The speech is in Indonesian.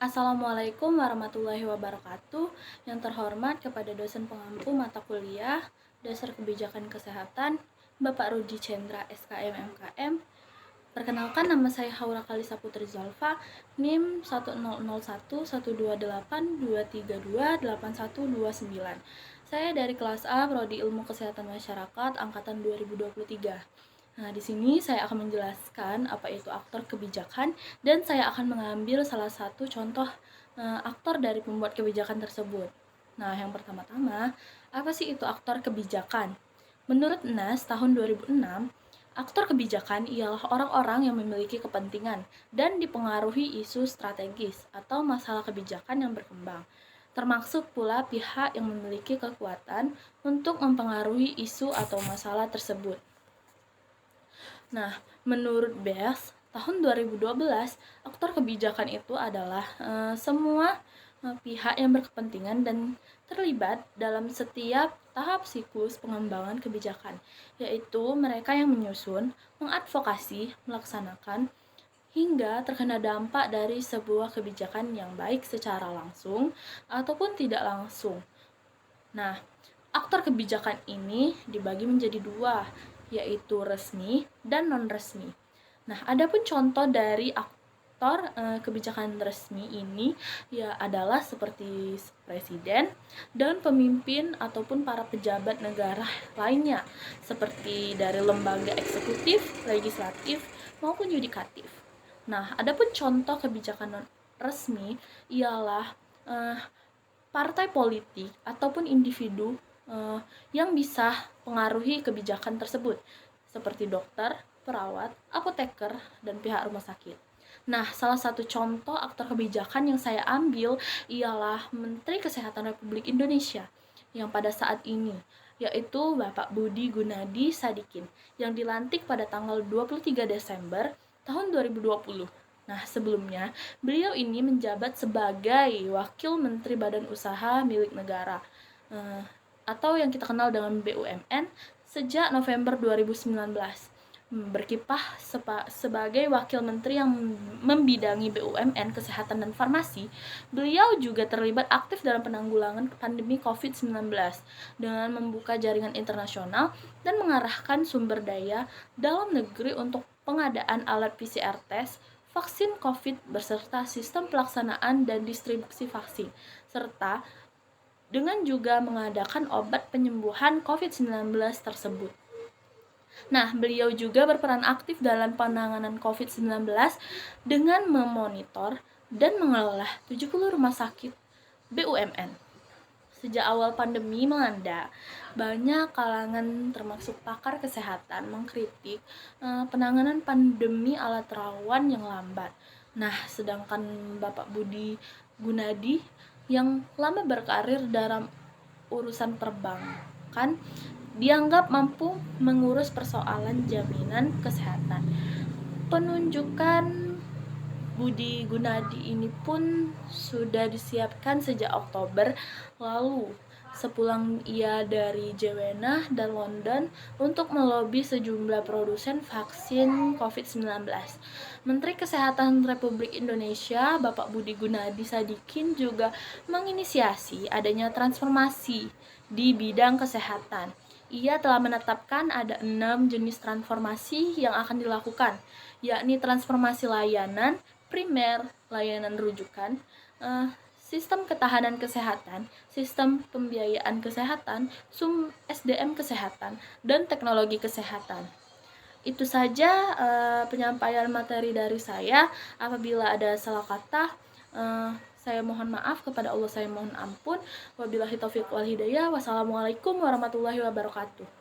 Assalamualaikum warahmatullahi wabarakatuh. Yang terhormat kepada dosen pengampu mata kuliah Dasar Kebijakan Kesehatan, Bapak Rudi Chendra SKM MKM. Perkenalkan, nama saya Haura Kalisa Putri Zalfa, NIM 1001212328129. Saya dari kelas A, Prodi Ilmu Kesehatan Masyarakat angkatan 2023. Nah, di sini saya akan menjelaskan apa itu aktor kebijakan dan saya akan mengambil salah satu contoh aktor dari pembuat kebijakan tersebut. Nah, yang pertama-tama, apa sih itu aktor kebijakan? Menurut NAS tahun 2006, aktor kebijakan ialah orang-orang yang memiliki kepentingan dan dipengaruhi isu strategis atau masalah kebijakan yang berkembang. Termasuk pula pihak yang memiliki kekuatan untuk mempengaruhi isu atau masalah tersebut. Nah, menurut BES, tahun 2012, aktor kebijakan itu adalah semua pihak yang berkepentingan dan terlibat dalam setiap tahap siklus pengembangan kebijakan, yaitu mereka yang menyusun, mengadvokasi, melaksanakan, hingga terkena dampak dari sebuah kebijakan yang baik secara langsung ataupun tidak langsung. Nah, aktor kebijakan ini dibagi menjadi dua, yaitu resmi dan non-resmi. Nah, adapun contoh dari aktor kebijakan resmi ini ya adalah seperti presiden dan pemimpin ataupun para pejabat negara lainnya, seperti dari lembaga eksekutif, legislatif, maupun yudikatif. Nah, adapun contoh kebijakan non-resmi ialah partai politik ataupun individu yang bisa pengaruhi kebijakan tersebut, seperti dokter, perawat, apoteker, dan pihak rumah sakit. Nah, salah satu contoh aktor kebijakan yang saya ambil ialah Menteri Kesehatan Republik Indonesia yang pada saat ini, yaitu Bapak Budi Gunadi Sadikin, yang dilantik pada tanggal 23 Desember tahun 2020. Nah, sebelumnya, beliau ini menjabat sebagai Wakil Menteri Badan Usaha Milik Negara atau yang kita kenal dengan BUMN sejak November 2019. Berkiprah sebagai Wakil Menteri yang membidangi BUMN, Kesehatan, dan Farmasi, beliau juga terlibat aktif dalam penanggulangan pandemi COVID-19 dengan membuka jaringan internasional dan mengarahkan sumber daya dalam negeri untuk pengadaan alat PCR test, vaksin COVID beserta sistem pelaksanaan dan distribusi vaksin, serta dengan juga mengadakan obat penyembuhan COVID-19 tersebut. Nah, beliau juga berperan aktif dalam penanganan COVID-19 dengan memonitor dan mengelola 70 rumah sakit BUMN. Sejak awal pandemi melanda, banyak kalangan termasuk pakar kesehatan mengkritik penanganan pandemi ala terawan yang lambat. Nah, sedangkan Bapak Budi Gunadi yang lama berkarir dalam urusan perbankan dianggap mampu mengurus persoalan jaminan kesehatan. Penunjukan Budi Gunadi ini pun sudah disiapkan sejak Oktober lalu, sepulang ia dari Jewenah dan London untuk melobi sejumlah produsen vaksin COVID-19. Menteri Kesehatan Republik Indonesia, Bapak Budi Gunadi Sadikin, juga menginisiasi adanya transformasi di bidang kesehatan. Ia telah menetapkan ada 6 jenis transformasi yang akan dilakukan, yakni transformasi layanan primer, layanan rujukan, sistem ketahanan kesehatan, sistem pembiayaan kesehatan, SDM kesehatan, dan teknologi kesehatan. Itu saja penyampaian materi dari saya. Apabila ada salah kata, saya mohon maaf, kepada Allah saya mohon ampun. Wabillahi taufiq wal hidayah. Wassalamualaikum warahmatullahi wabarakatuh.